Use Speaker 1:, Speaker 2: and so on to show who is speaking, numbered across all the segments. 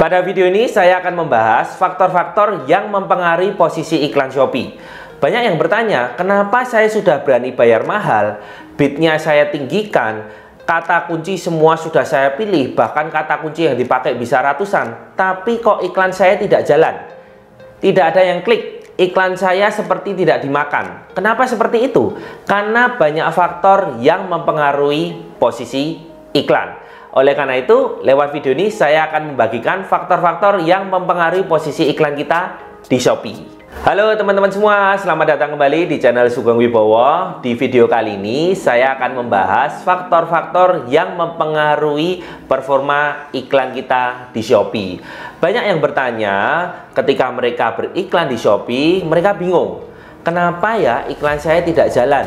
Speaker 1: Pada video ini saya akan membahas faktor-faktor yang mempengaruhi posisi iklan Shopee. Banyak yang bertanya, kenapa saya sudah berani bayar mahal, bidnya saya tinggikan, kata kunci semua sudah saya pilih, bahkan kata kunci yang dipakai bisa ratusan, tapi kok iklan saya tidak jalan? Tidak ada yang klik, iklan saya seperti tidak dimakan. Kenapa seperti itu? Karena banyak faktor yang mempengaruhi posisi iklan. Oleh karena itu, lewat video ini saya akan membagikan faktor-faktor yang mempengaruhi posisi iklan kita di Shopee. Halo teman-teman semua, selamat datang kembali di channel Sugeng Wibowo. Di video kali ini saya akan membahas faktor-faktor yang mempengaruhi performa iklan kita di Shopee. Banyak yang bertanya ketika mereka beriklan di Shopee, mereka bingung. Kenapa ya iklan saya tidak jalan?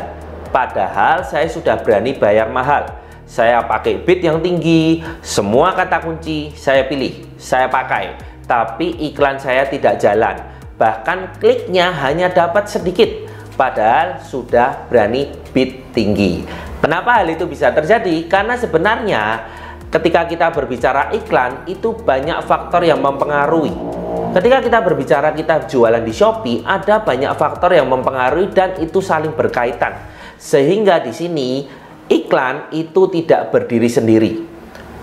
Speaker 1: Padahal saya sudah berani bayar mahal. Saya pakai bid yang tinggi, semua kata kunci saya pilih, saya pakai, tapi iklan saya tidak jalan. Bahkan kliknya hanya dapat sedikit, padahal sudah berani bid tinggi. Kenapa hal itu bisa terjadi? Karena sebenarnya ketika kita berbicara iklan, itu banyak faktor yang mempengaruhi. Ketika kita berbicara kita jualan di Shopee, ada banyak faktor yang mempengaruhi dan itu saling berkaitan. Sehingga di sini iklan itu tidak berdiri sendiri.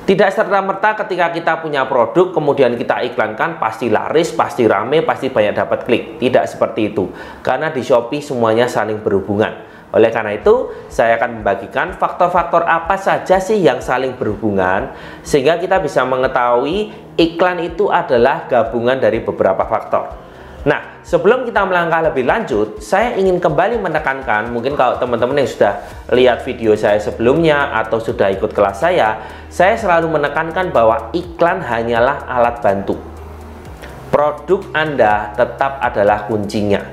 Speaker 1: Tidak serta-merta ketika kita punya produk kemudian kita iklankan pasti laris, pasti rame, pasti banyak dapat klik. Tidak seperti itu. Karena di Shopee semuanya saling berhubungan. Oleh karena itu, saya akan membagikan faktor-faktor apa saja sih yang saling berhubungan sehingga kita bisa mengetahui iklan itu adalah gabungan dari beberapa faktor. Nah, sebelum kita melangkah lebih lanjut, saya ingin kembali menekankan, mungkin kalau teman-teman yang sudah lihat video saya sebelumnya atau sudah ikut kelas saya selalu menekankan bahwa iklan hanyalah alat bantu. Produk Anda tetap adalah kuncinya.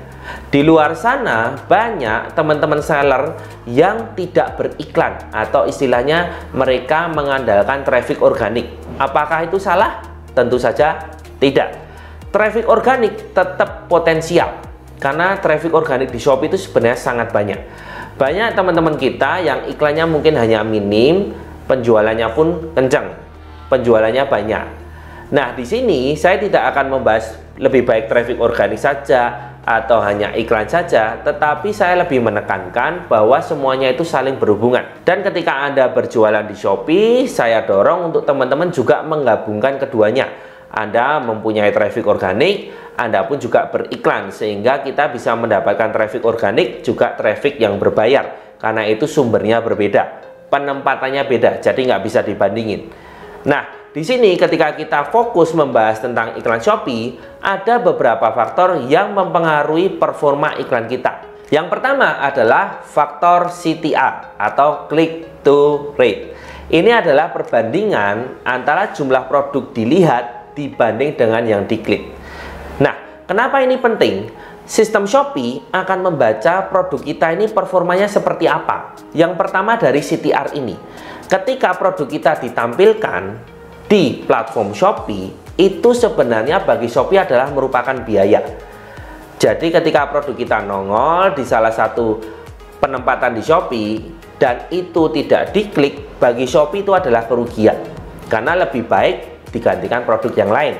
Speaker 1: Di luar sana banyak teman-teman seller yang tidak beriklan atau istilahnya mereka mengandalkan traffic organik. Apakah itu salah? Tentu saja tidak. Traffic organik tetap potensial karena traffic organik di Shopee itu sebenarnya sangat banyak. Banyak teman-teman kita yang iklannya mungkin hanya minim, penjualannya pun kencang, penjualannya banyak. Nah, di sini saya tidak akan membahas lebih baik traffic organik saja atau hanya iklan saja, tetapi saya lebih menekankan bahwa semuanya itu saling berhubungan. Dan ketika Anda berjualan di Shopee, saya dorong untuk teman-teman juga menggabungkan keduanya. Anda mempunyai traffic organik, Anda pun juga beriklan sehingga kita bisa mendapatkan traffic organik juga traffic yang berbayar karena itu sumbernya berbeda, penempatannya beda, jadi nggak bisa dibandingin. Nah, di sini ketika kita fokus membahas tentang iklan Shopee, ada beberapa faktor yang mempengaruhi performa iklan kita. Yang pertama adalah faktor CTR atau click to rate. Ini adalah perbandingan antara jumlah produk dilihat dibanding dengan yang diklik. Nah, kenapa ini penting? Sistem Shopee akan membaca produk kita ini performanya seperti apa. Yang pertama dari CTR ini. Ketika produk kita ditampilkan di platform Shopee, itu sebenarnya bagi Shopee adalah merupakan biaya. Jadi ketika produk kita nongol di salah satu penempatan di Shopee dan itu tidak diklik, bagi Shopee itu adalah kerugian. Karena lebih baik digantikan produk yang lain.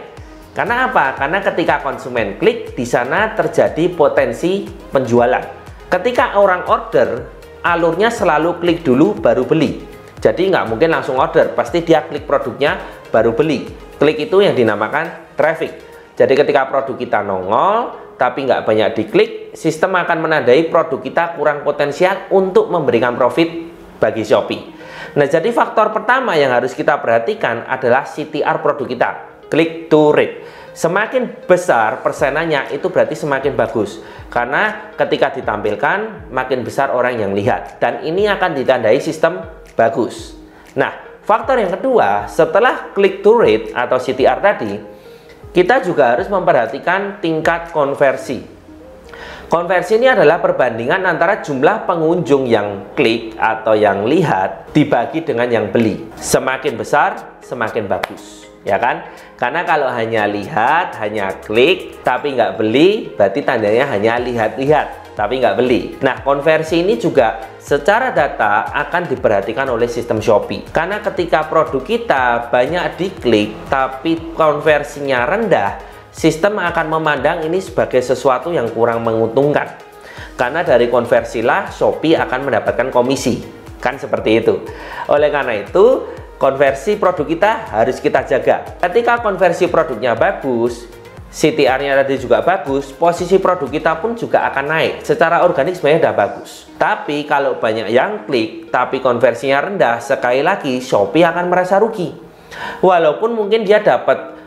Speaker 1: Karena apa? Karena ketika konsumen klik, di sana terjadi potensi penjualan. Ketika orang order, alurnya selalu klik dulu baru beli. Jadi nggak mungkin langsung order, pasti dia klik produknya baru beli. Klik itu yang dinamakan traffic. Jadi ketika produk kita nongol, tapi nggak banyak diklik, sistem akan menandai produk kita kurang potensial untuk memberikan profit bagi Shopee. Nah, jadi faktor pertama yang harus kita perhatikan adalah CTR produk kita, click to rate. Semakin besar persenannya itu berarti semakin bagus. Karena ketika ditampilkan, makin besar orang yang lihat. Dan ini akan ditandai sistem bagus. Nah, faktor yang kedua, setelah click to rate atau CTR tadi, kita juga harus memperhatikan tingkat konversi. Konversi ini adalah perbandingan antara jumlah pengunjung yang klik atau yang lihat dibagi dengan yang beli. Semakin besar, semakin bagus, ya kan? Karena kalau hanya lihat, hanya klik, tapi nggak beli, berarti tandanya hanya lihat-lihat. tapi nggak beli. Nah, konversi ini juga secara data akan diperhatikan oleh sistem Shopee. Karena ketika produk kita banyak diklik, tapi konversinya rendah, sistem akan memandang ini sebagai sesuatu yang kurang menguntungkan. Karena dari konversilah Shopee akan mendapatkan komisi. Kan seperti itu. Oleh karena itu, konversi produk kita harus kita jaga. Ketika konversi produknya bagus, CTR-nya tadi juga bagus, posisi produk kita pun juga akan naik. Secara organik sebenarnya udah bagus. Tapi kalau banyak yang klik, tapi konversinya rendah, sekali lagi Shopee akan merasa rugi. Walaupun mungkin dia dapat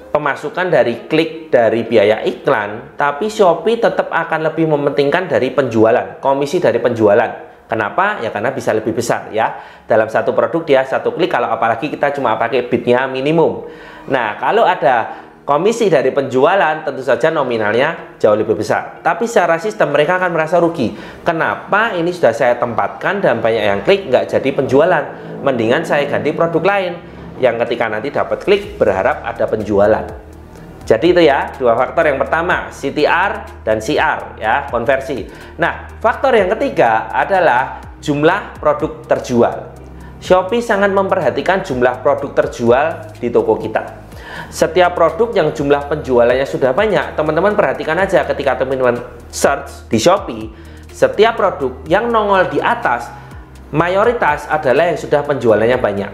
Speaker 1: pemasukan dari klik, dari biaya iklan, tapi Shopee tetap akan lebih mementingkan dari penjualan, komisi dari penjualan. Kenapa? Ya karena bisa lebih besar ya. Dalam satu produk dia satu klik, kalau apalagi kita cuma pakai bidnya minimum. Nah, kalau ada komisi dari penjualan, tentu saja nominalnya jauh lebih besar. Tapi secara sistem mereka akan merasa rugi. Kenapa ini sudah saya tempatkan dan banyak yang klik nggak jadi penjualan? Mendingan saya ganti produk lain yang ketika nanti dapat klik berharap ada penjualan. Jadi itu ya, dua faktor. Yang pertama CTR dan CR ya, konversi. Nah, faktor yang ketiga adalah jumlah produk terjual. Shopee sangat memperhatikan jumlah produk terjual di toko kita. Setiap produk yang jumlah penjualannya sudah banyak, teman-teman perhatikan aja ketika teman-teman search di Shopee, setiap produk yang nongol di atas mayoritas adalah yang sudah penjualannya banyak.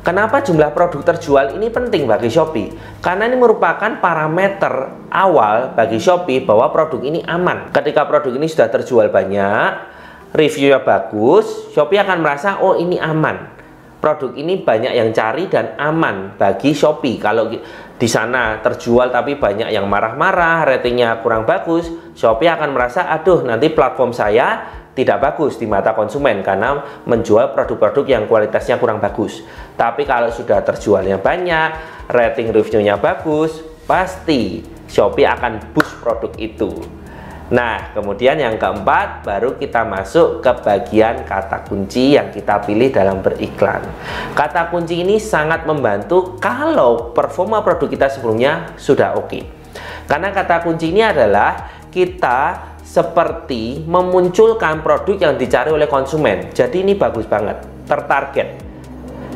Speaker 1: Kenapa jumlah produk terjual ini penting bagi Shopee? Karena ini merupakan parameter awal bagi Shopee bahwa produk ini aman. Ketika produk ini sudah terjual banyak, reviewnya bagus, Shopee akan merasa, oh ini aman. Produk ini banyak yang cari dan aman bagi Shopee. Kalau di sana terjual tapi banyak yang marah-marah, ratingnya kurang bagus, Shopee akan merasa, aduh nanti platform saya tidak bagus di mata konsumen karena menjual produk-produk yang kualitasnya kurang bagus. Tapi kalau sudah terjualnya banyak, rating reviewnya bagus, pasti Shopee akan boost produk itu. Nah, kemudian yang keempat, baru kita masuk ke bagian kata kunci yang kita pilih dalam beriklan. Kata kunci ini sangat membantu kalau performa produk kita sebelumnya sudah oke. Karena kata kunci ini adalah kita seperti memunculkan produk yang dicari oleh konsumen. Jadi ini bagus banget, tertarget.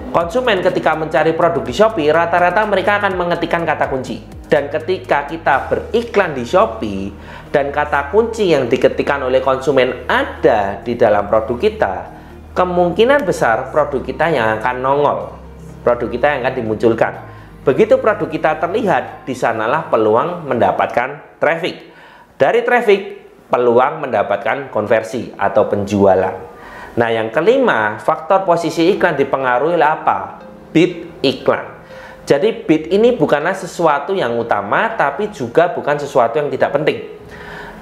Speaker 1: Konsumen ketika mencari produk di Shopee, rata-rata mereka akan mengetikkan kata kunci. Dan ketika kita beriklan di Shopee dan kata kunci yang diketikkan oleh konsumen ada di dalam produk kita, kemungkinan besar produk kita yang akan nongol, produk kita yang akan dimunculkan. Begitu produk kita terlihat, di sanalah peluang mendapatkan traffic. Dari traffic, peluang mendapatkan konversi atau penjualan. Nah, yang kelima, faktor posisi iklan dipengaruhi oleh apa? Bid iklan. Jadi bid ini bukanlah sesuatu yang utama, tapi juga bukan sesuatu yang tidak penting.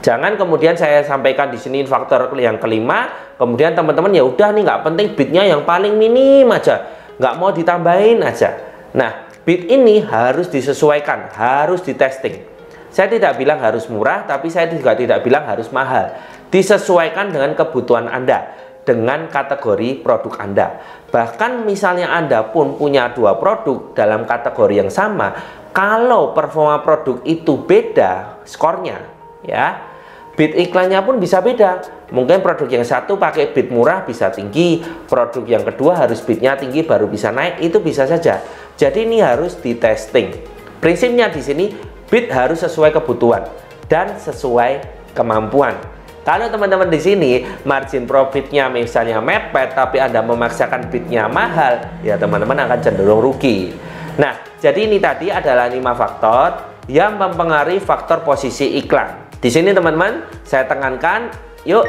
Speaker 1: Jangan kemudian saya sampaikan di sini faktor yang kelima, kemudian teman-teman ya udah nih nggak penting, bidnya yang paling minim aja, nggak mau ditambahin aja. Nah, bid ini harus disesuaikan, harus ditesting. Saya tidak bilang harus murah, tapi saya juga tidak bilang harus mahal. Disesuaikan dengan kebutuhan Anda, dengan kategori produk Anda. Bahkan misalnya Anda pun punya dua produk dalam kategori yang sama, kalau performa produk itu beda skornya, ya, bid iklannya pun bisa beda. Mungkin produk yang satu pakai bid murah bisa tinggi, produk yang kedua harus bidnya tinggi baru bisa naik, itu bisa saja. Jadi ini harus di testing. Prinsipnya di sini, bid harus sesuai kebutuhan dan sesuai kemampuan. Kalau teman-teman di sini margin profitnya misalnya mepet, tapi Anda memaksakan bidnya mahal, ya teman-teman akan cenderung rugi. Nah, jadi ini tadi adalah 5 faktor yang mempengaruhi faktor posisi iklan. Di sini teman-teman, saya tekankan, yuk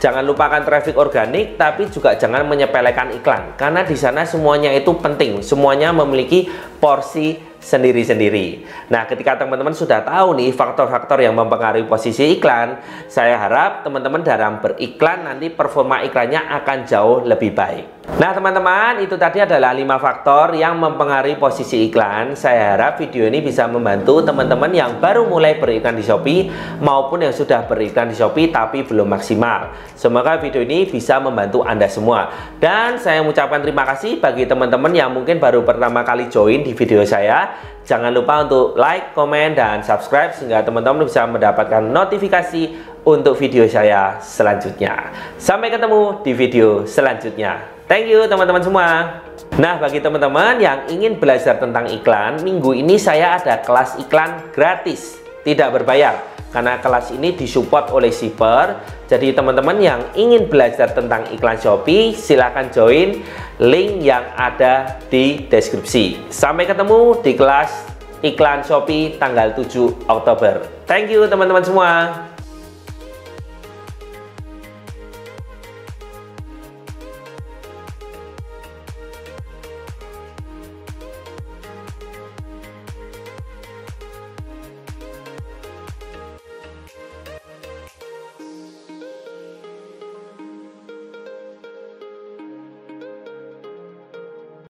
Speaker 1: jangan lupakan traffic organik, tapi juga jangan menyepelekan iklan. Karena di sana semuanya itu penting, semuanya memiliki porsi sendiri-sendiri. Nah, ketika teman-teman sudah tahu nih faktor-faktor yang mempengaruhi posisi iklan, saya harap teman-teman dalam beriklan nanti performa iklannya akan jauh lebih baik. Nah, teman-teman, itu tadi adalah 5 faktor yang mempengaruhi posisi iklan. Saya harap video ini bisa membantu teman-teman yang baru mulai beriklan di Shopee maupun yang sudah beriklan di Shopee tapi belum maksimal. Semoga video ini bisa membantu Anda semua. Dan saya mengucapkan terima kasih bagi teman-teman yang mungkin baru pertama kali join di video saya. Jangan lupa untuk like, komen, dan subscribe sehingga teman-teman bisa mendapatkan notifikasi untuk video saya selanjutnya. Sampai ketemu di video selanjutnya. Thank you teman-teman semua. Nah, bagi teman-teman yang ingin belajar tentang iklan, minggu ini saya ada kelas iklan gratis, tidak berbayar. Karena kelas ini disupport oleh Shipper. Jadi teman-teman yang ingin belajar tentang iklan Shopee, silahkan join link yang ada di deskripsi. Sampai ketemu di kelas iklan Shopee tanggal 7 Oktober. Thank you teman-teman semua.